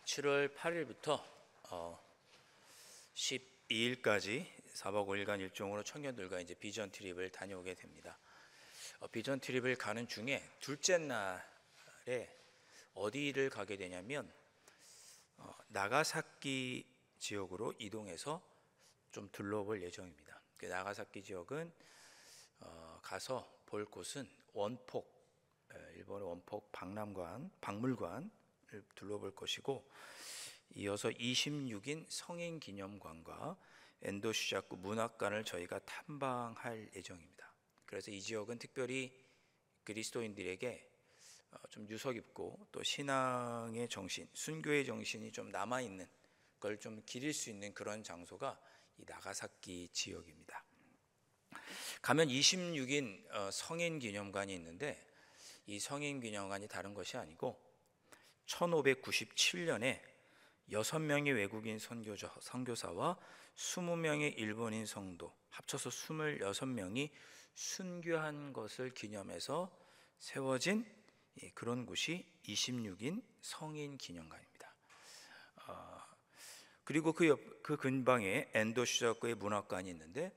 7월 8일부터 12일까지 4박 5일간 일정으로 청년들과 이제 비전 트립을 다녀오게 됩니다. 비전 트립을 가는 중에 둘째 날에 어디를 가게 되냐면 나가사키 지역으로 이동해서 좀 둘러볼 예정입니다. 나가사키 지역은 가서 볼 곳은 원폭, 일본의 원폭 박물관을 둘러볼 것이고, 이어서 26인 성인기념관과 엔도 슈자쿠 문학관을 저희가 탐방할 예정입니다. 그래서 이 지역은 특별히 그리스도인들에게 좀 유서 깊고 또 신앙의 정신, 순교의 정신이 좀 남아있는 걸 좀 기릴 수 있는 그런 장소가 이 나가사키 지역입니다. 가면 26인 성인기념관이 있는데, 이 성인기념관이 다른 것이 아니고 1597년에 6명의 외국인 선교사와 20명의 일본인 성도 합쳐서 26명이 순교한 것을 기념해서 세워진 그런 곳이 26인 성인기념관입니다. 그리고 그 근방에 엔도 슈자쿠의 문학관이 있는데,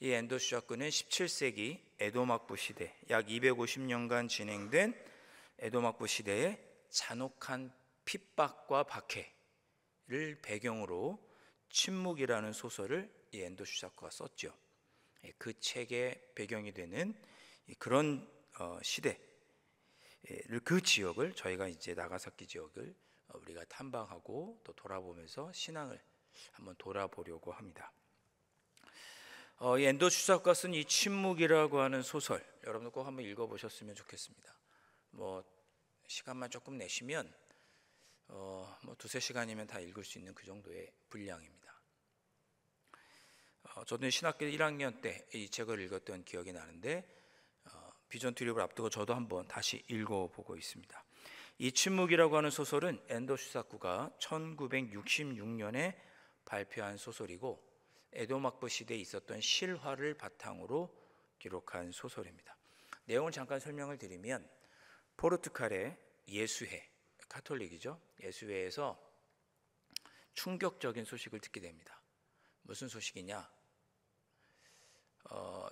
이 엔도 슈자쿠는 17세기 에도막부 시대, 약 250년간 진행된 에도막부 시대의 잔혹한 핍박과 박해를 배경으로 침묵이라는 소설을 이 엔도 슈자쿠가 썼죠. 그 책의 배경이 되는 그런 시대를, 그 지역을 저희가 이제 나가사키 지역을 우리가 탐방하고 또 돌아보면서 신앙을 한번 돌아보려고 합니다. 이 엔도 슈자쿠가 쓴 이 침묵이라고 하는 소설, 여러분들 꼭 한번 읽어보셨으면 좋겠습니다. 시간만 조금 내시면 두세 시간이면 다 읽을 수 있는 그 정도의 분량입니다. 저는 신학교 1학년 때 이 책을 읽었던 기억이 나는데, 비전 트립을 앞두고 저도 한번 다시 읽어보고 있습니다. 이 침묵이라고 하는 소설은 엔도 슈자쿠가 1966년에 발표한 소설이고, 에도막부 시대에 있었던 실화를 바탕으로 기록한 소설입니다. 내용을 잠깐 설명을 드리면, 포르투갈의 예수회, 카톨릭이죠. 예수회에서 충격적인 소식을 듣게 됩니다. 무슨 소식이냐?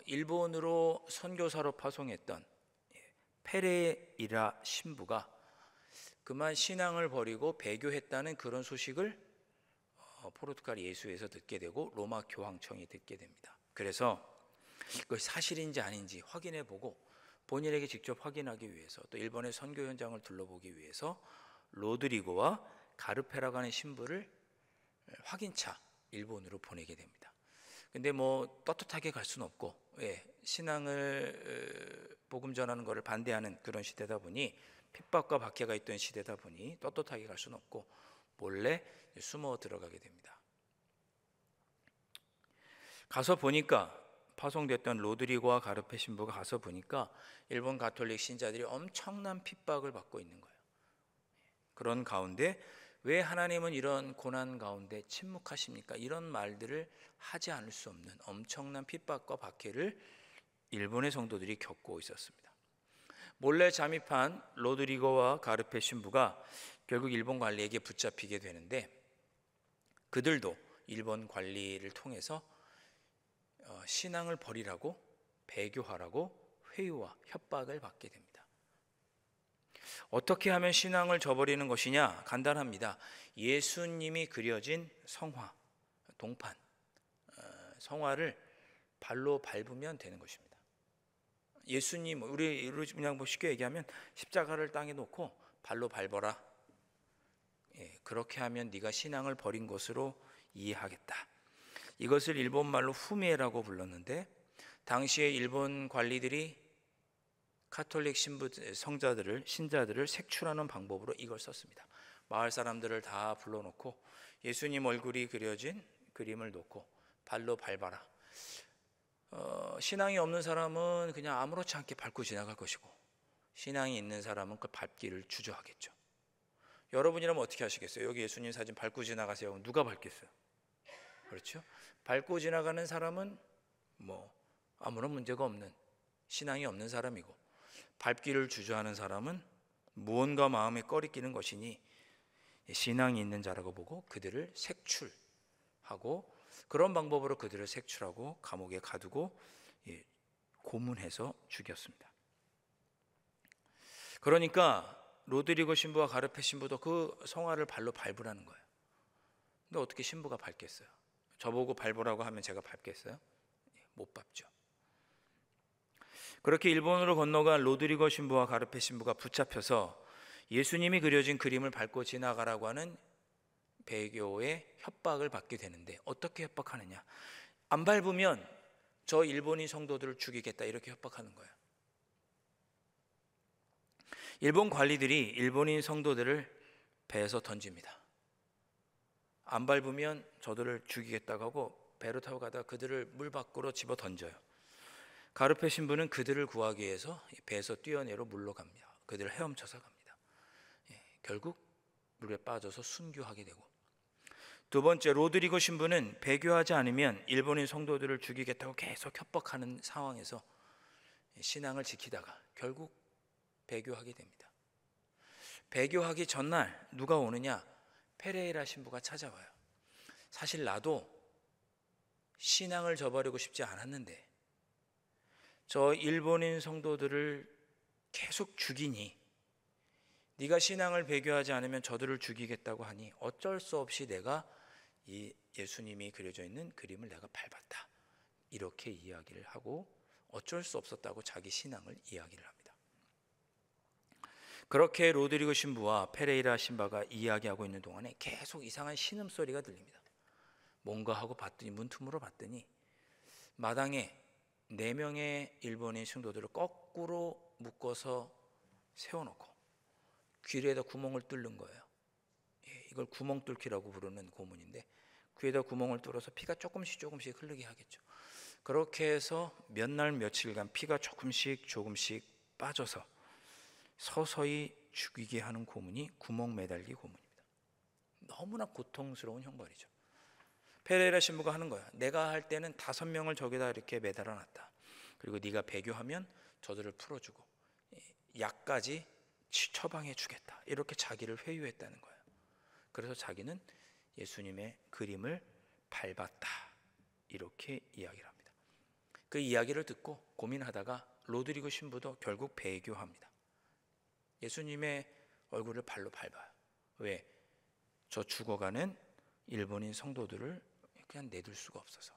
일본으로 선교사로 파송했던 페레이라 신부가 그만 신앙을 버리고 배교했다는 그런 소식을 포르투갈 예수회에서 듣게 되고 로마 교황청이 듣게 됩니다. 그래서 그것이 사실인지 아닌지 확인해보고 본인에게 직접 확인하기 위해서, 또 일본의 선교 현장을 둘러보기 위해서 로드리고와 가르페라고 하는 신부를 확인차 일본으로 보내게 됩니다. 근데 떳떳하게 갈 수는 없고, 신앙을 복음 전하는 것을 반대하는 그런 시대다 보니, 핍박과 박해가 있던 시대다 보니 떳떳하게 갈 수는 없고 몰래 숨어 들어가게 됩니다. 가서 보니까, 파송됐던 로드리고와 가르페 신부가 가서 보니까 일본 가톨릭 신자들이 엄청난 핍박을 받고 있는 거예요. 그런 가운데 왜 하나님은 이런 고난 가운데 침묵하십니까? 이런 말들을 하지 않을 수 없는 엄청난 핍박과 박해를 일본의 성도들이 겪고 있었습니다. 몰래 잠입한 로드리고와 가르페 신부가 결국 일본 관리에게 붙잡히게 되는데, 그들도 일본 관리를 통해서 신앙을 버리라고, 배교하라고 회유와 협박을 받게 됩니다. 어떻게 하면 신앙을 저버리는 것이냐? 간단합니다. 예수님이 그려진 성화, 동판, 성화를 발로 밟으면 되는 것입니다. 예수님, 우리 그냥 쉽게 얘기하면 십자가를 땅에 놓고 발로 밟아라. 그렇게 하면 네가 신앙을 버린 것으로 이해하겠다. 이것을 일본말로 후메라고 불렀는데, 당시에 일본 관리들이 카톨릭 신자들을 색출하는 방법으로 이걸 썼습니다. 마을 사람들을 다 불러놓고 예수님 얼굴이 그려진 그림을 놓고 발로 밟아라. 신앙이 없는 사람은 그냥 아무렇지 않게 밟고 지나갈 것이고, 신앙이 있는 사람은 그 밟기를 주저하겠죠. 여러분이라면 어떻게 하시겠어요? 여기 예수님 사진 밟고 지나가세요. 누가 밟겠어요? 그렇죠? 밟고 지나가는 사람은 아무런 문제가 없는, 신앙이 없는 사람이고, 밟기를 주저하는 사람은 무언가 마음에 꺼리끼는 것이니 신앙이 있는 자라고 보고 그들을 색출하고, 그런 방법으로 그들을 색출하고 감옥에 가두고 고문해서 죽였습니다. 그러니까 로드리고 신부와 가르페 신부도 그 성화를 발로 밟으라는 거예요. 근데 어떻게 신부가 밟겠어요? 저보고 밟으라고 하면 제가 밟겠어요? 못 밟죠. 그렇게 일본으로 건너간 로드리고 신부와 가르페 신부가 붙잡혀서 예수님이 그려진 그림을 밟고 지나가라고 하는 배교의 협박을 받게 되는데, 어떻게 협박하느냐? 안 밟으면 저 일본인 성도들을 죽이겠다, 이렇게 협박하는 거예요. 일본 관리들이 일본인 성도들을 배에서 던집니다. 안 밟으면 저들을 죽이겠다고 하고 배로 타고 가다가 그들을 물 밖으로 집어 던져요. 가르페 신부는 그들을 구하기 위해서 배에서 뛰어내려 물로 갑니다. 그들을 헤엄쳐서 갑니다. 결국 물에 빠져서 순교하게 되고, 두 번째, 로드리고 신부는 배교하지 않으면 일본인 성도들을 죽이겠다고 계속 협박하는 상황에서 신앙을 지키다가 결국 배교하게 됩니다. 배교하기 전날 누가 오느냐? 페레이라 신부가 찾아와요. 사실 나도 신앙을 저버리고 싶지 않았는데 저 일본인 성도들을 계속 죽이니, 네가 신앙을 배교하지 않으면 저들을 죽이겠다고 하니 어쩔 수 없이 내가 이 예수님이 그려져 있는 그림을 내가 밟았다, 이렇게 이야기를 하고 어쩔 수 없었다고 자기 신앙을 이야기를 합니다. 그렇게 로드리고 신부와 페레이라 신부가 이야기하고 있는 동안에 계속 이상한 신음소리가 들립니다. 뭔가 하고 봤더니, 문틈으로 봤더니 마당에 4명의 일본인 신도들을 거꾸로 묶어서 세워놓고 귀에다 구멍을 뚫는 거예요. 이걸 구멍 뚫기라고 부르는 고문인데, 귀에다 구멍을 뚫어서 피가 조금씩 흐르게 하겠죠. 그렇게 해서 몇 날 며칠간 피가 조금씩 빠져서 서서히 죽이게 하는 고문이 구멍 매달기 고문입니다. 너무나 고통스러운 형벌이죠. 페레이라 신부가 하는 거야. 내가 할 때는 5명을 저기다 이렇게 매달아 놨다. 그리고 네가 배교하면 저들을 풀어주고 약까지 처방해 주겠다, 이렇게 자기를 회유했다는 거예요. 그래서 자기는 예수님의 그림을 밟았다, 이렇게 이야기를 합니다. 그 이야기를 듣고 고민하다가 로드리고 신부도 결국 배교합니다. 예수님의 얼굴을 발로 밟아요. 왜? 저 죽어가는 일본인 성도들을 그냥 내둘 수가 없어서.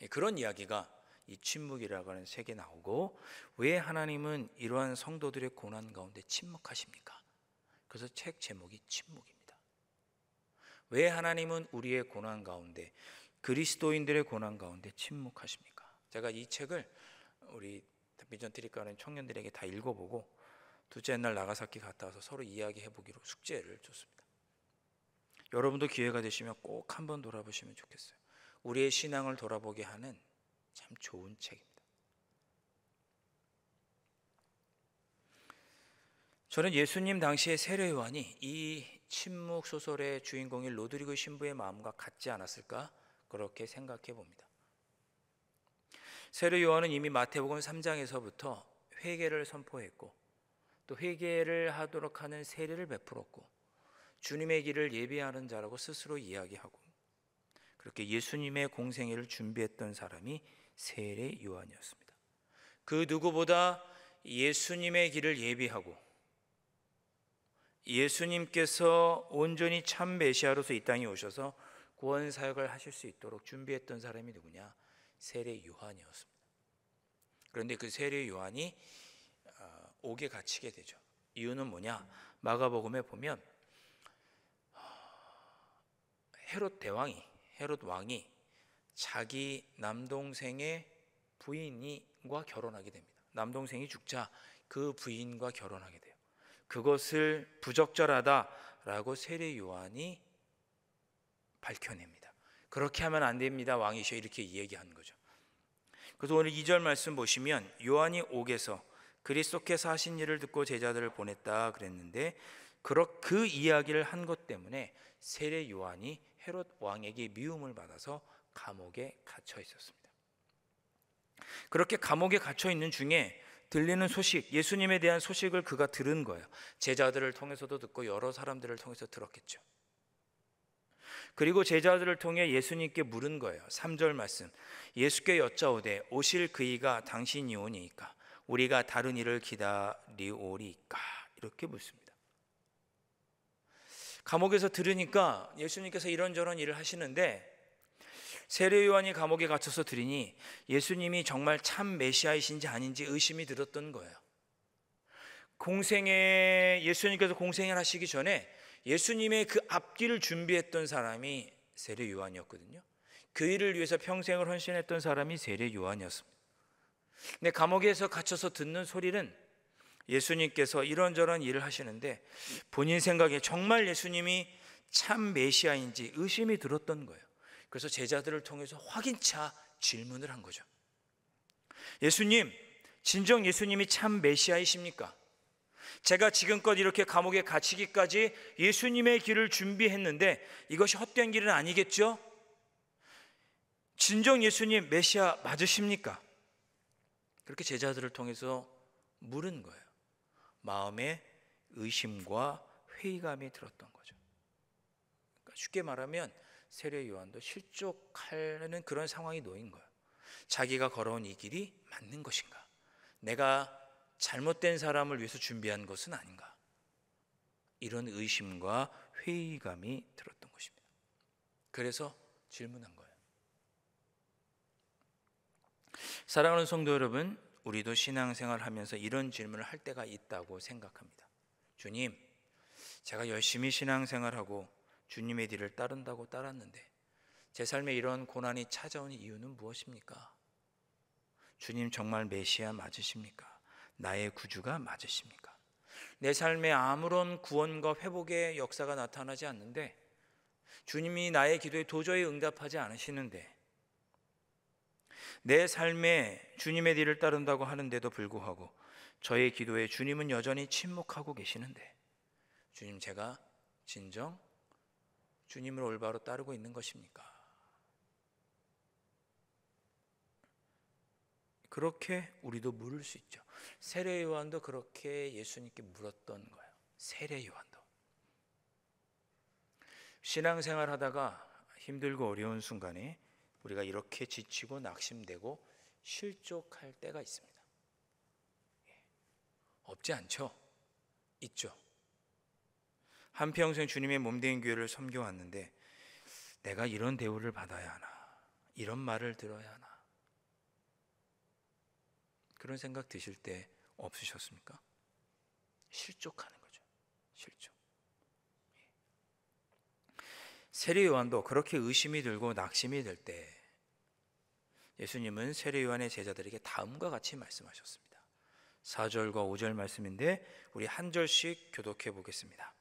그런 이야기가 이 침묵이라고 하는 책에 나오고, 왜 하나님은 이러한 성도들의 고난 가운데 침묵하십니까? 그래서 책 제목이 침묵입니다. 왜 하나님은 우리의 고난 가운데, 그리스도인들의 고난 가운데 침묵하십니까? 제가 이 책을 우리 비전 트립가는 청년들에게 다 읽어보고 둘째 날 나가사키 갔다 와서 서로 이야기해보기로 숙제를 줬습니다. 여러분도 기회가 되시면 꼭 한번 돌아보시면 좋겠어요. 우리의 신앙을 돌아보게 하는 참 좋은 책입니다. 저는 예수님 당시의 세례 요한이 이 침묵 소설의 주인공인 로드리고 신부의 마음과 같지 않았을까, 그렇게 생각해 봅니다. 세례 요한은 이미 마태복음 3장에서부터 회개를 선포했고, 또 회개를 하도록 하는 세례를 베풀었고, 주님의 길을 예비하는 자라고 스스로 이야기하고, 그렇게 예수님의 공생애를 준비했던 사람이 세례 요한이었습니다. 그 누구보다 예수님의 길을 예비하고 예수님께서 온전히 참 메시아로서 이 땅에 오셔서 구원 사역을 하실 수 있도록 준비했던 사람이 누구냐? 세례 요한이었습니다. 그런데 그 세례 요한이 옥에 갇히게 되죠. 이유는 뭐냐? 마가복음에 보면 헤롯 왕이 자기 남동생의 부인과 결혼하게 됩니다. 남동생이 죽자 그 부인과 결혼하게 돼요. 그것을 부적절하다라고 세례 요한이 밝혀냅니다. 그렇게 하면 안 됩니다, 왕이시여, 이렇게 얘기한 거죠. 그래서 오늘 2절 말씀 보시면 요한이 옥에서 그리스도께서 하신 일을 듣고 제자들을 보냈다 그랬는데, 그 이야기를 한 것 때문에 세례 요한이 헤롯 왕에게 미움을 받아서 감옥에 갇혀 있었습니다. 그렇게 감옥에 갇혀 있는 중에 들리는 소식, 예수님에 대한 소식을 그가 들은 거예요. 제자들을 통해서도 듣고 여러 사람들을 통해서 들었겠죠. 그리고 제자들을 통해 예수님께 물은 거예요. 3절 말씀, 예수께 여짜오되 오실 그이가 당신이 오니이까 우리가 다른 일을 기다리오리이까, 이렇게 묻습니다. 감옥에서 들으니까 예수님께서 이런저런 일을 하시는데, 세례 요한이 감옥에 갇혀서 들으니 예수님이 정말 참 메시아이신지 아닌지 의심이 들었던 거예요. 예수님께서 공생을 하시기 전에 예수님의 그 앞길을 준비했던 사람이 세례 요한이었거든요. 그 일을 위해서 평생을 헌신했던 사람이 세례 요한이었습니다. 근데 감옥에서 갇혀서 듣는 소리는 예수님께서 이런저런 일을 하시는데 본인 생각에 정말 예수님이 참 메시아인지 의심이 들었던 거예요. 그래서 제자들을 통해서 확인차 질문을 한 거죠. 예수님, 진정 예수님이 참 메시아이십니까? 제가 지금껏 이렇게 감옥에 갇히기까지 예수님의 길을 준비했는데 이것이 헛된 길은 아니겠죠? 진정 예수님 메시아 맞으십니까? 그렇게 제자들을 통해서 물은 거예요. 마음에 의심과 회의감이 들었던 거죠. 그러니까 쉽게 말하면 세례 요한도 실족하는 그런 상황이 놓인 거예요. 자기가 걸어온 이 길이 맞는 것인가? 내가 잘못된 사람을 위해서 준비한 것은 아닌가? 이런 의심과 회의감이 들었던 것입니다. 그래서 질문한 거예요. 사랑하는 성도 여러분, 우리도 신앙생활 하면서 이런 질문을 할 때가 있다고 생각합니다. 주님, 제가 열심히 신앙생활하고 주님의 뒤를 따른다고 따랐는데 제 삶에 이런 고난이 찾아오는 이유는 무엇입니까? 주님 정말 메시아 맞으십니까? 나의 구주가 맞으십니까? 내 삶에 아무런 구원과 회복의 역사가 나타나지 않는데 주님이 나의 기도에 도저히 응답하지 않으시는데 내 삶에 주님의 뒤를 따른다고 하는데도 불구하고 저의 기도에 주님은 여전히 침묵하고 계시는데 주님, 제가 진정 주님을 올바로 따르고 있는 것입니까? 그렇게 우리도 물을 수 있죠. 세례 요한도 그렇게 예수님께 물었던 거예요. 세례 요한도. 신앙생활 하다가 힘들고 어려운 순간에 우리가 이렇게 지치고 낙심되고 실족할 때가 있습니다. 없지 않죠? 있죠. 한평생 주님의 몸된 교회를 섬겨왔는데 내가 이런 대우를 받아야 하나? 이런 말을 들어야 하나? 그런 생각 드실 때 없으셨습니까? 실족하는 거죠. 실족. 세례 요한도 그렇게 의심이 들고 낙심이 될 때 예수님은 세례 요한의 제자들에게 다음과 같이 말씀하셨습니다. 4절과 5절 말씀인데 우리 한 절씩 교독해 보겠습니다.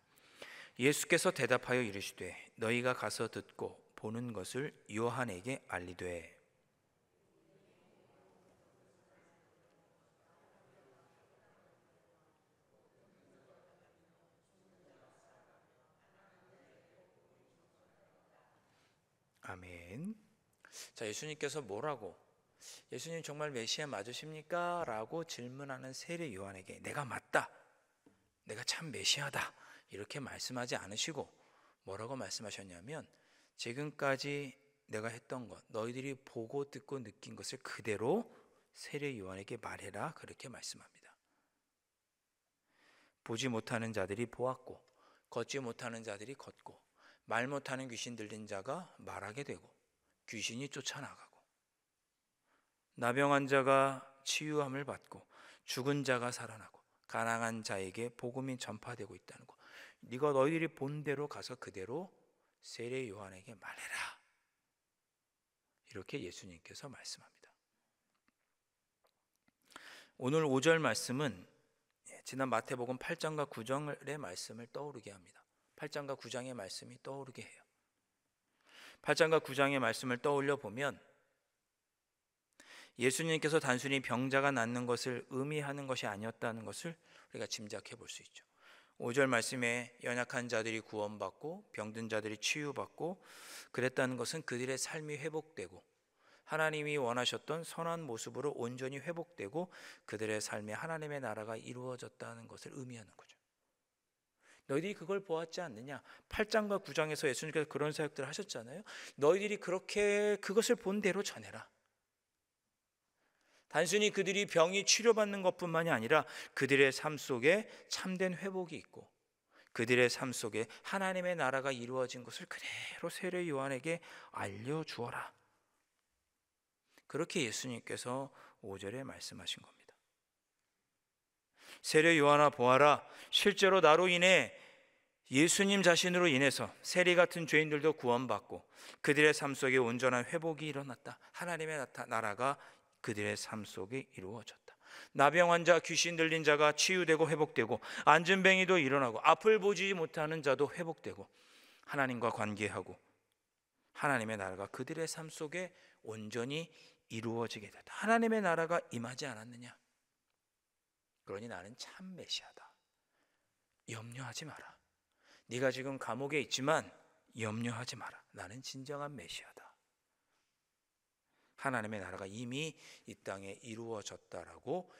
예수께서 대답하여 이르시되 너희가 가서 듣고 보는 것을 요한에게 알리되 아멘. 자, 예수님께서 뭐라고, 예수님 정말 메시아 맞으십니까? 라고 질문하는 세례 요한에게 내가 맞다, 내가 참 메시아다, 이렇게 말씀하지 않으시고 뭐라고 말씀하셨냐면 지금까지 내가 했던 것, 너희들이 보고 듣고 느낀 것을 그대로 세례 요한에게 말해라, 그렇게 말씀합니다. 보지 못하는 자들이 보았고 걷지 못하는 자들이 걷고 말 못하는 귀신 들린 자가 말하게 되고 귀신이 쫓아나가고 나병한 자가 치유함을 받고 죽은 자가 살아나고 가난한 자에게 복음이 전파되고 있다는 거, 네가 너희들이 본 대로 가서 그대로 세례 요한에게 말해라, 이렇게 예수님께서 말씀합니다. 오늘 5절 말씀은 지난 마태복음 8장과 9장의 말씀을 떠오르게 합니다. 8장과 9장의 말씀이 떠오르게 해요. 8장과 9장의 말씀을 떠올려 보면 예수님께서 단순히 병자가 낫는 것을 의미하는 것이 아니었다는 것을 우리가 짐작해 볼 수 있죠. 5절 말씀에 연약한 자들이 구원받고 병든 자들이 치유받고 그랬다는 것은 그들의 삶이 회복되고 하나님이 원하셨던 선한 모습으로 온전히 회복되고 그들의 삶에 하나님의 나라가 이루어졌다는 것을 의미하는 거죠. 너희들이 그걸 보았지 않느냐? 8장과 9장에서 예수님께서 그런 사역들을 하셨잖아요. 너희들이 그렇게 그것을 본 대로 전해라. 단순히 그들이 병이 치료받는 것뿐만이 아니라 그들의 삶 속에 참된 회복이 있고 그들의 삶 속에 하나님의 나라가 이루어진 것을 그대로 세례 요한에게 알려주어라. 그렇게 예수님께서 5절에 말씀하신 겁니다. 세례 요한아 보아라, 실제로 나로 인해 예수님 자신으로 인해서 세리 같은 죄인들도 구원받고 그들의 삶 속에 온전한 회복이 일어났다. 하나님의 나라가 그들의 삶 속에 이루어졌다. 나병 환자, 귀신 들린 자가 치유되고 회복되고 안진뱅이도 일어나고 앞을 보지 못하는 자도 회복되고 하나님과 관계하고 하나님의 나라가 그들의 삶 속에 온전히 이루어지게 됐다. 하나님의 나라가 임하지 않았느냐? 그러니 나는 참 메시아다. 염려하지 마라. 네가 지금 감옥에 있지만 염려하지 마라. 나는 진정한 메시아다. 하나님의 나라가 이미 이 땅에 이루어졌다라고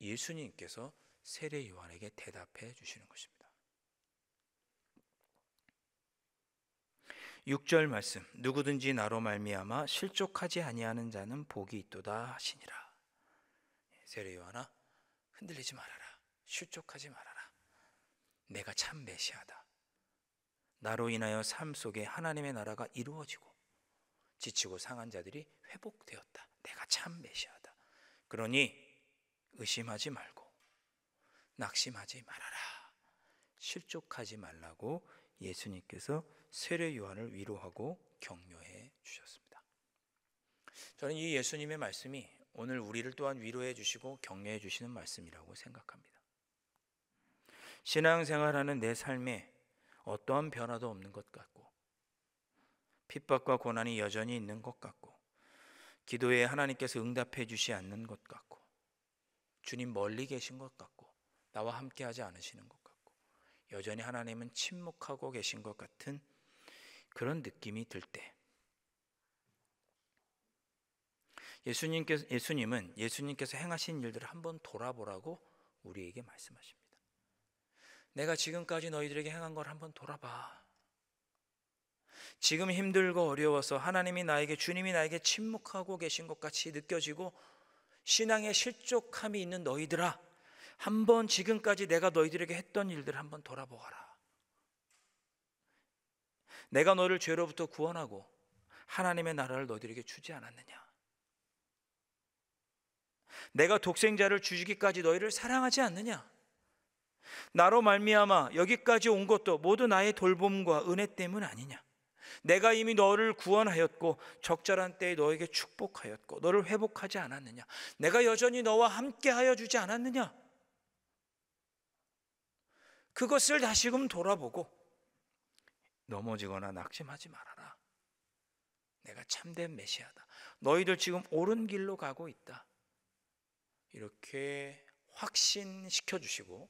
예수님께서 세례 요한에게 대답해 주시는 것입니다. 6절 말씀, 누구든지 나로 말미암아 실족하지 아니하는 자는 복이 있도다 하시니라. 세례 요한아, 흔들리지 말아라. 실족하지 말아라. 내가 참 메시아다. 나로 인하여 삶 속에 하나님의 나라가 이루어지고 지치고 상한 자들이 회복되었다. 내가 참 메시아다. 그러니 의심하지 말고 낙심하지 말아라. 실족하지 말라고 예수님께서 세례 요한을 위로하고 격려해 주셨습니다. 저는 이 예수님의 말씀이 오늘 우리를 또한 위로해 주시고 격려해 주시는 말씀이라고 생각합니다. 신앙생활하는 내 삶에 어떠한 변화도 없는 것 같고 핍박과 고난이 여전히 있는 것 같고 기도에 하나님께서 응답해 주시 않는 것 같고 주님 멀리 계신 것 같고 나와 함께하지 않으시는 것 같고 여전히 하나님은 침묵하고 계신 것 같은 그런 느낌이 들 때 예수님께서 행하신 일들을 한번 돌아보라고 우리에게 말씀하십니다. 내가 지금까지 너희들에게 행한 걸 한번 돌아봐. 지금 힘들고 어려워서 주님이 나에게 침묵하고 계신 것 같이 느껴지고 신앙에 실족함이 있는 너희들아, 한번 지금까지 내가 너희들에게 했던 일들을 한번 돌아보아라. 내가 너를 죄로부터 구원하고 하나님의 나라를 너희들에게 주지 않았느냐? 내가 독생자를 주시기까지 너희를 사랑하지 않느냐? 나로 말미암아 여기까지 온 것도 모두 나의 돌봄과 은혜 때문 아니냐? 내가 이미 너를 구원하였고 적절한 때에 너에게 축복하였고 너를 회복하지 않았느냐? 내가 여전히 너와 함께하여 주지 않았느냐? 그것을 다시금 돌아보고 넘어지거나 낙심하지 말아라. 내가 참된 메시아다. 너희들 지금 옳은 길로 가고 있다. 이렇게 확신시켜 주시고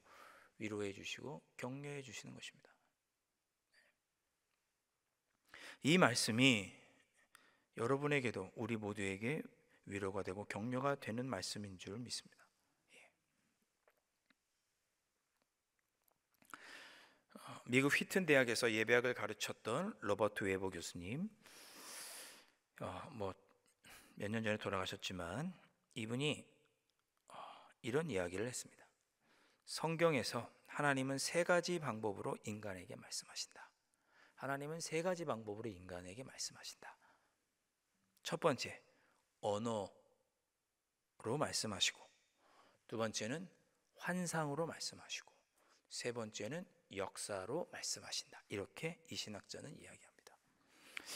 위로해 주시고 격려해 주시는 것입니다. 이 말씀이 여러분에게도 우리 모두에게 위로가 되고 격려가 되는 말씀인 줄 믿습니다. 미국 휘튼 대학에서 예배학을 가르쳤던 로버트 웨버 교수님, 몇 년 전에 돌아가셨지만 이분이 이런 이야기를 했습니다. 성경에서 하나님은 세 가지 방법으로 인간에게 말씀하신다. 하나님은 세 가지 방법으로 인간에게 말씀하신다. 첫 번째, 언어로 말씀하시고, 두 번째는 환상으로 말씀하시고, 세 번째는 역사로 말씀하신다. 이렇게 이 신학자는 이야기합니다.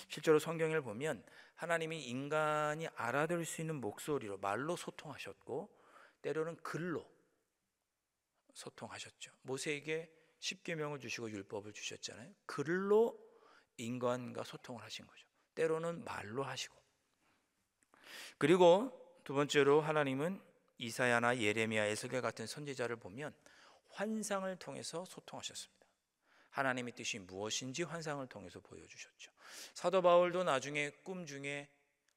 실제로 성경을 보면 하나님이 인간이 알아들을 수 있는 목소리로 말로 소통하셨고 때로는 글로 소통하셨죠. 모세에게 십계명을 주시고 율법을 주셨잖아요. 글로 인간과 소통을 하신 거죠. 때로는 말로 하시고. 그리고 두 번째로 하나님은 이사야나 예레미야, 에스겔 같은 선지자를 보면 환상을 통해서 소통하셨습니다. 하나님의 뜻이 무엇인지 환상을 통해서 보여주셨죠. 사도 바울도 나중에 꿈 중에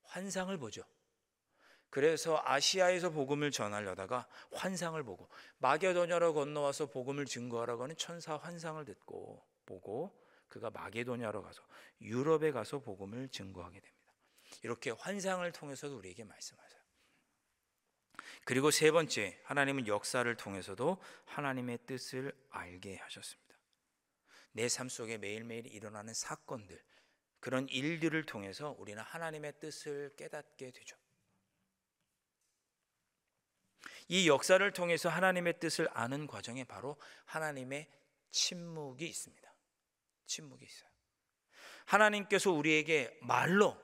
환상을 보죠. 그래서 아시아에서 복음을 전하려다가 환상을 보고, 마게도냐로 건너와서 복음을 증거하라고 하는 천사 환상을 듣고 보고, 그가 마게도냐로 가서 유럽에 가서 복음을 증거하게 됩니다. 이렇게 환상을 통해서도 우리에게 말씀하세요. 그리고 세 번째, 하나님은 역사를 통해서도 하나님의 뜻을 알게 하셨습니다. 내 삶 속에 매일매일 일어나는 사건들, 그런 일들을 통해서 우리는 하나님의 뜻을 깨닫게 되죠. 이 역사를 통해서 하나님의 뜻을 아는 과정에 바로 하나님의 침묵이 있습니다. 침묵이 있어요. 하나님께서 우리에게 말로,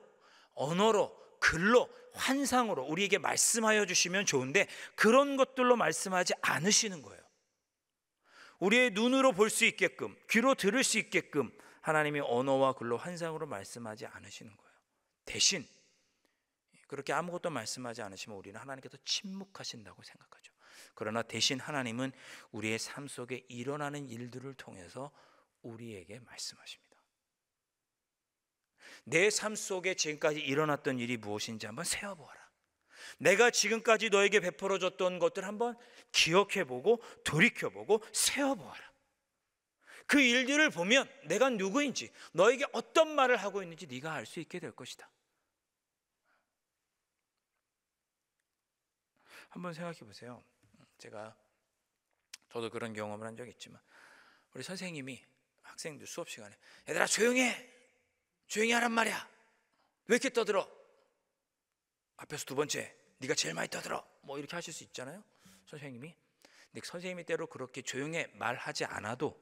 언어로, 글로, 환상으로 우리에게 말씀하여 주시면 좋은데, 그런 것들로 말씀하지 않으시는 거예요. 우리의 눈으로 볼 수 있게끔, 귀로 들을 수 있게끔 하나님이 언어와 글로, 환상으로 말씀하지 않으시는 거예요. 대신 그렇게 아무것도 말씀하지 않으시면 우리는 하나님께서 침묵하신다고 생각하죠. 그러나 대신 하나님은 우리의 삶 속에 일어나는 일들을 통해서 우리에게 말씀하십니다. 내 삶 속에 지금까지 일어났던 일이 무엇인지 한번 세어보아라. 내가 지금까지 너에게 베풀어줬던 것들 한번 기억해보고 돌이켜보고 세어보아라. 그 일들을 보면 내가 누구인지, 너에게 어떤 말을 하고 있는지 네가 알 수 있게 될 것이다. 한번 생각해 보세요. 저도 그런 경험을 한 적이 있지만, 우리 선생님이 학생들 수업 시간에 얘들아 조용해, 조용히 하란 말이야, 왜 이렇게 떠들어, 앞에서 두 번째 네가 제일 많이 떠들어, 뭐 이렇게 하실 수 있잖아요, 선생님이. 근데 선생님이 때로 그렇게 조용해 말하지 않아도,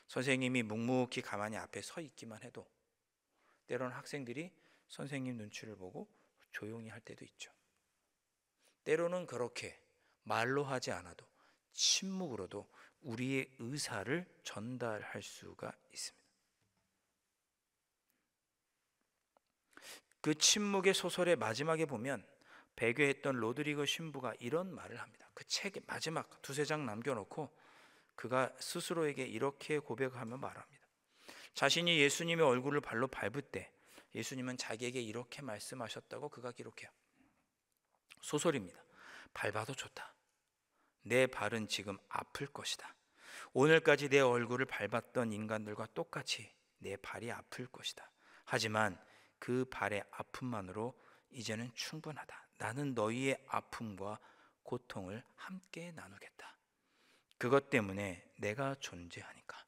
선생님이 묵묵히 가만히 앞에 서 있기만 해도 때로는 학생들이 선생님 눈치를 보고 조용히 할 때도 있죠. 때로는 그렇게 말로 하지 않아도 침묵으로도 우리의 의사를 전달할 수가 있습니다. 그 침묵의 소설의 마지막에 보면 배교했던 로드리거 신부가 이런 말을 합니다. 그 책의 마지막 두세 장 남겨놓고 그가 스스로에게 이렇게 고백하며 말합니다. 자신이 예수님의 얼굴을 발로 밟을 때 예수님은 자기에게 이렇게 말씀하셨다고 그가 기록해요. 소설입니다. 밟아도 좋다. 내 발은 지금 아플 것이다. 오늘까지 내 얼굴을 밟았던 인간들과 똑같이 내 발이 아플 것이다. 하지만 그 발의 아픔만으로 이제는 충분하다. 나는 너희의 아픔과 고통을 함께 나누겠다. 그것 때문에 내가 존재하니까.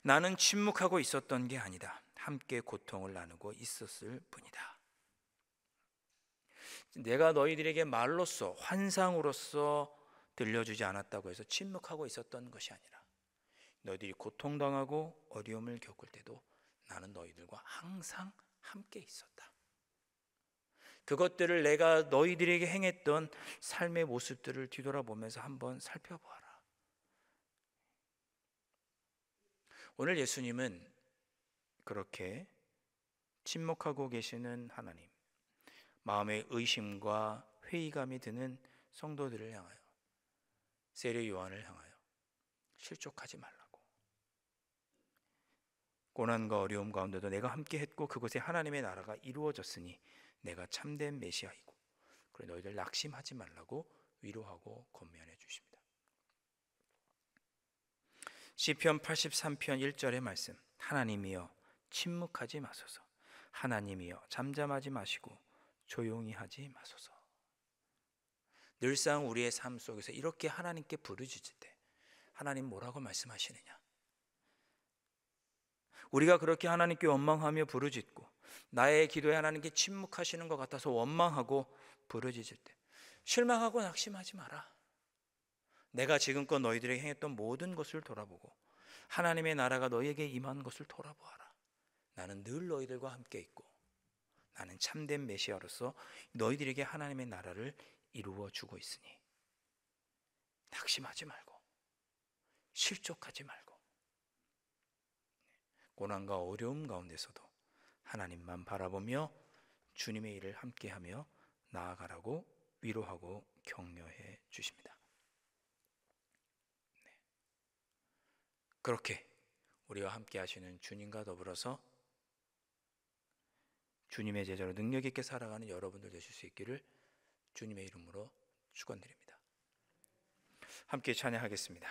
나는 침묵하고 있었던 게 아니다. 함께 고통을 나누고 있었을 뿐이다. 내가 너희들에게 말로써, 환상으로서 들려주지 않았다고 해서 침묵하고 있었던 것이 아니라, 너희들이 고통당하고 어려움을 겪을 때도 나는 너희들과 항상 함께 있었다. 그것들을 내가 너희들에게 행했던 삶의 모습들을 뒤돌아보면서 한번 살펴보아라. 오늘 예수님은 그렇게 침묵하고 계시는 하나님, 마음의 의심과 회의감이 드는 성도들을 향하여, 세례 요한을 향하여 실족하지 말라고, 고난과 어려움 가운데도 내가 함께 했고 그곳에 하나님의 나라가 이루어졌으니 내가 참된 메시아이고, 그래 너희들 낙심하지 말라고 위로하고 권면해 주십니다. 시편 83편 1절의 말씀, 하나님이여 침묵하지 마소서, 하나님이여 잠잠하지 마시고 조용히 하지 마소서. 늘상 우리의 삶 속에서 이렇게 하나님께 부르짖을 때 하나님 뭐라고 말씀하시느냐? 우리가 그렇게 하나님께 원망하며 부르짖고 나의 기도에 하나님께 침묵하시는 것 같아서 원망하고 부르짖을 때 실망하고 낙심하지 마라. 내가 지금껏 너희들에게 행했던 모든 것을 돌아보고 하나님의 나라가 너희에게 임한 것을 돌아보아라. 나는 늘 너희들과 함께 있고 나는 참된 메시아로서 너희들에게 하나님의 나라를 이루어 주고 있으니 낙심하지 말고 실족하지 말고 고난과 어려움 가운데서도 하나님만 바라보며 주님의 일을 함께하며 나아가라고 위로하고 격려해 주십니다. 그렇게 우리와 함께 하시는 주님과 더불어서 주님의 제자로 능력 있게 살아가는 여러분들 되실 수 있기를 주님의 이름으로 축원드립니다. 함께 찬양하겠습니다.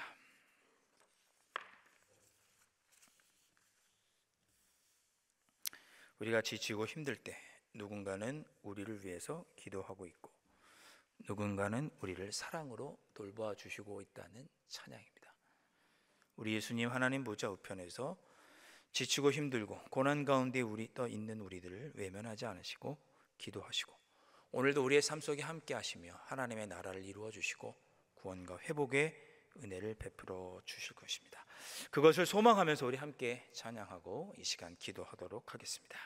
우리가 지치고 힘들 때 누군가는 우리를 위해서 기도하고 있고 누군가는 우리를 사랑으로 돌봐 주시고 있다는 찬양입니다. 우리 예수님 하나님 보좌 우편에서 지치고 힘들고 고난 가운데 떠 있는 우리들을 외면하지 않으시고 기도하시고 오늘도 우리의 삶 속에 함께 하시며 하나님의 나라를 이루어 주시고 구원과 회복의 은혜를 베풀어 주실 것입니다. 그것을 소망하면서 우리 함께 찬양하고 이 시간 기도하도록 하겠습니다.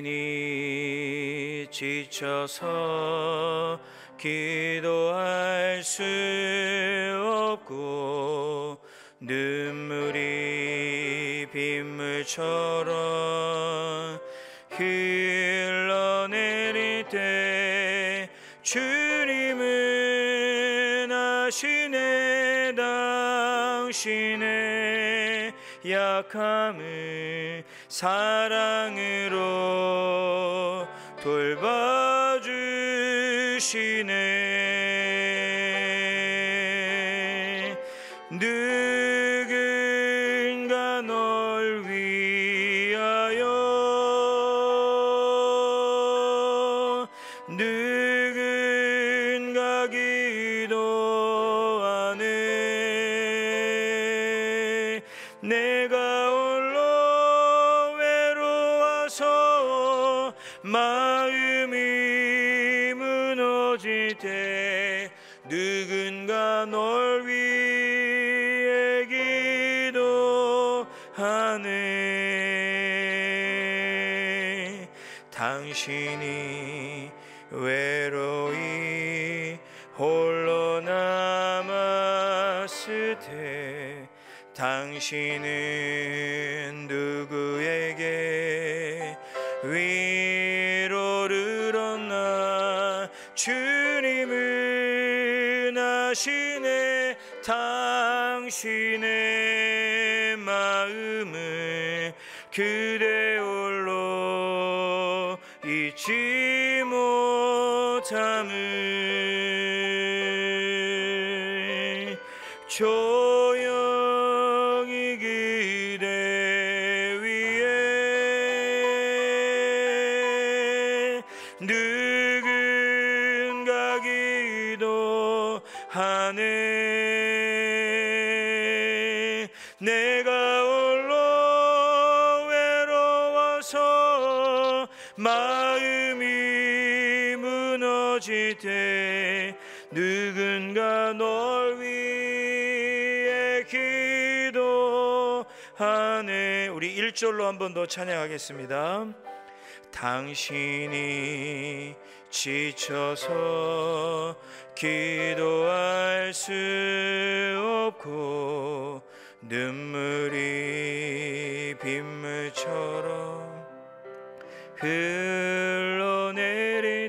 당신이 지쳐서 기도할 수 없고 눈물이 빗물처럼 흘러내릴 때 주님은 아시네 당신의 약함을 사랑으로 돌봐주시네. 누군가 널 위하여 누군가 기도하네. 내가 홀로 외로워서 마음이 무너질 때 누군가 널 위해 기도하네. 당신이 외로이 홀로 남았을 때 당신은 누구에게 위로를 얻나. 주님은 아시네 당신의 마음을 그대 홀로 잊지 못함을. 조용히 그대 위에 누군가 기도하네. 내가 홀로 외로워서 마음이 무너질 때 누군가 널 위해 기도하네. 우리 1절로 한 번 더 찬양하겠습니다. 당신이 지쳐서 기도할 수 없고 눈물이 빗물처럼 흘러내릴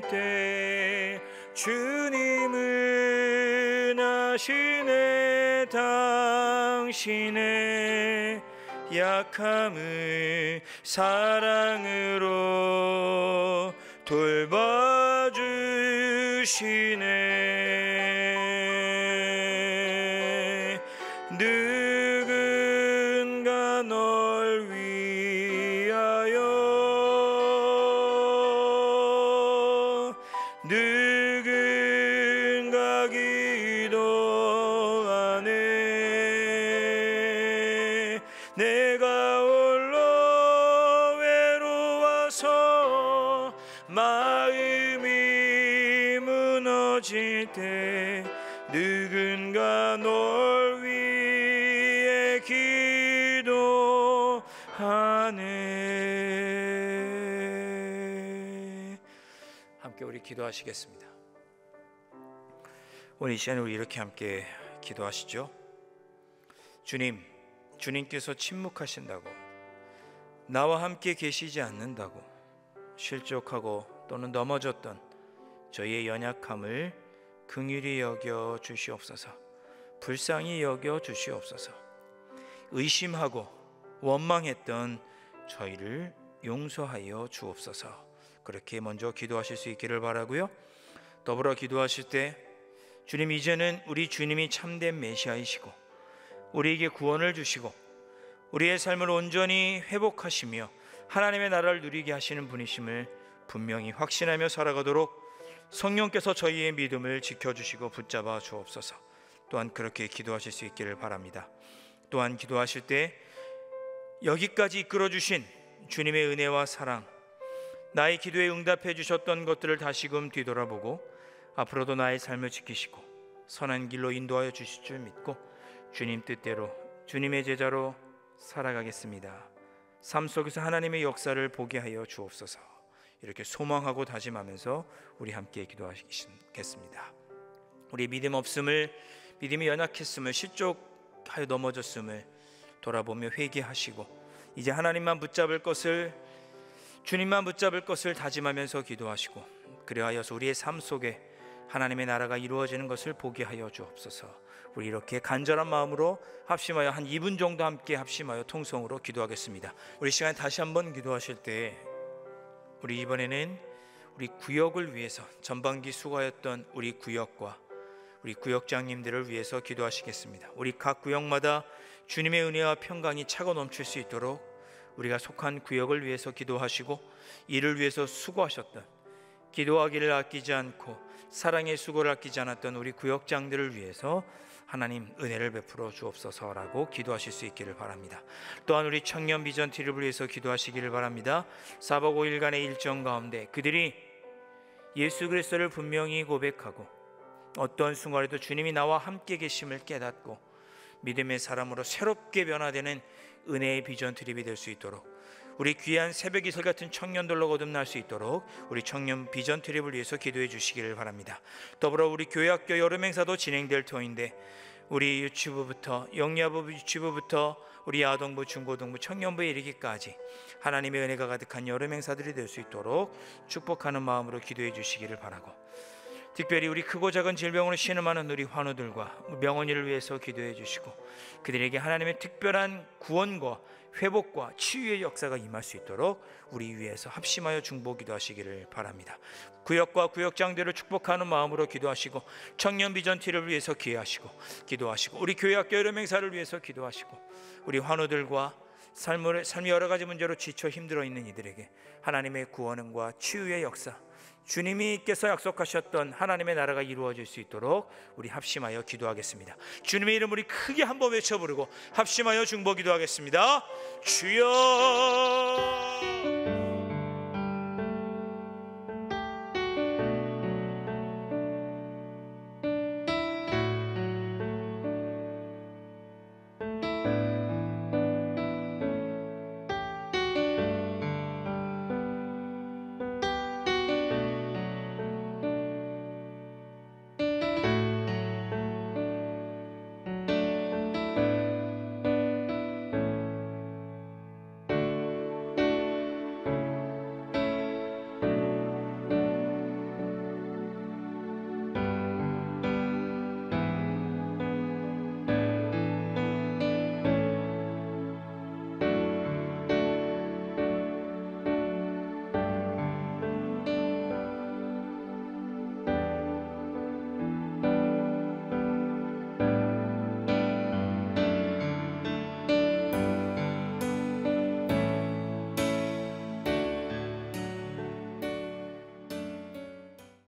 때 주님은 아시네 당신의 약함을 사랑으로 돌봐주시네. 누군가 널 위하여 누군가 기도하네. 내가 홀로 외로워서 마음이 무너질 때 누군가 널 위해 기도하네. 함께 우리 기도하시겠습니다. 오늘 이 시간에 우리 이렇게 함께 기도하시죠. 주님께서 침묵하신다고 나와 함께 계시지 않는다고 실족하고 또는 넘어졌던 저희의 연약함을 긍휼히 여겨 주시옵소서. 불쌍히 여겨 주시옵소서. 의심하고 원망했던 저희를 용서하여 주옵소서. 그렇게 먼저 기도하실 수 있기를 바라고요. 더불어 기도하실 때 주님, 이제는 우리 주님이 참된 메시아이시고 우리에게 구원을 주시고 우리의 삶을 온전히 회복하시며 하나님의 나라를 누리게 하시는 분이심을 분명히 확신하며 살아가도록 성령께서 저희의 믿음을 지켜주시고 붙잡아 주옵소서. 또한 그렇게 기도하실 수 있기를 바랍니다. 또한 기도하실 때 여기까지 이끌어주신 주님의 은혜와 사랑, 나의 기도에 응답해 주셨던 것들을 다시금 뒤돌아보고 앞으로도 나의 삶을 지키시고 선한 길로 인도하여 주실 줄 믿고 주님 뜻대로 주님의 제자로 살아가겠습니다. 삶 속에서 하나님의 역사를 보게 하여 주옵소서. 이렇게 소망하고 다짐하면서 우리 함께 기도하시겠습니다. 우리 믿음 없음을, 믿음이 연약했음을, 실족하여 넘어졌음을 돌아보며 회개하시고 이제 하나님만 붙잡을 것을, 주님만 붙잡을 것을 다짐하면서 기도하시고 그리하여서 우리의 삶 속에 하나님의 나라가 이루어지는 것을 보게 하여 주옵소서. 우리 이렇게 간절한 마음으로 합심하여 한 2분 정도 함께 합심하여 통성으로 기도하겠습니다. 우리 시간에 다시 한번 기도하실 때 우리 이번에는 우리 구역을 위해서 전반기 수고하였던 우리 구역과 우리 구역장님들을 위해서 기도하시겠습니다. 우리 각 구역마다 주님의 은혜와 평강이 차고 넘칠 수 있도록 우리가 속한 구역을 위해서 기도하시고 이를 위해서 수고하셨던, 기도하기를 아끼지 않고 사랑의 수고를 아끼지 않았던 우리 구역장들을 위해서 하나님 은혜를 베풀어 주옵소서라고 기도하실 수 있기를 바랍니다. 또한 우리 청년 비전 TV를 위해서 기도하시기를 바랍니다. 4박 5일간의 일정 가운데 그들이 예수 그리스도를 분명히 고백하고 어떤 순간에도 주님이 나와 함께 계심을 깨닫고 믿음의 사람으로 새롭게 변화되는 은혜의 비전 트립이 될 수 있도록 우리 귀한 새벽 이슬 같은 청년들로 거듭날 수 있도록 우리 청년 비전 트립을 위해서 기도해 주시기를 바랍니다. 더불어 우리 교회학교 여름 행사도 진행될 터인데 우리 유치부부터 영야부 유치부부터 우리 아동부 중고등부 청년부에 이르기까지 하나님의 은혜가 가득한 여름 행사들이 될 수 있도록 축복하는 마음으로 기도해 주시기를 바라고, 특별히 우리 크고 작은 질병으로 신음하는 우리 환우들과 병원일을 위해서 기도해 주시고 그들에게 하나님의 특별한 구원과 회복과 치유의 역사가 임할 수 있도록 우리 위해서 합심하여 중보 기도하시기를 바랍니다. 구역과 구역장들을 축복하는 마음으로 기도하시고 청년 비전 TV를 위해서 기도하시고 우리 교회학교 여름 행사를 위해서 기도하시고 우리 환우들과 삶의 여러 가지 문제로 지쳐 힘들어 있는 이들에게 하나님의 구원과 치유의 역사, 주님께서 약속하셨던 하나님의 나라가 이루어질 수 있도록 우리 합심하여 기도하겠습니다. 주님의 이름 우리 크게 한번 외쳐 부르고 합심하여 중보 기도하겠습니다. 주여.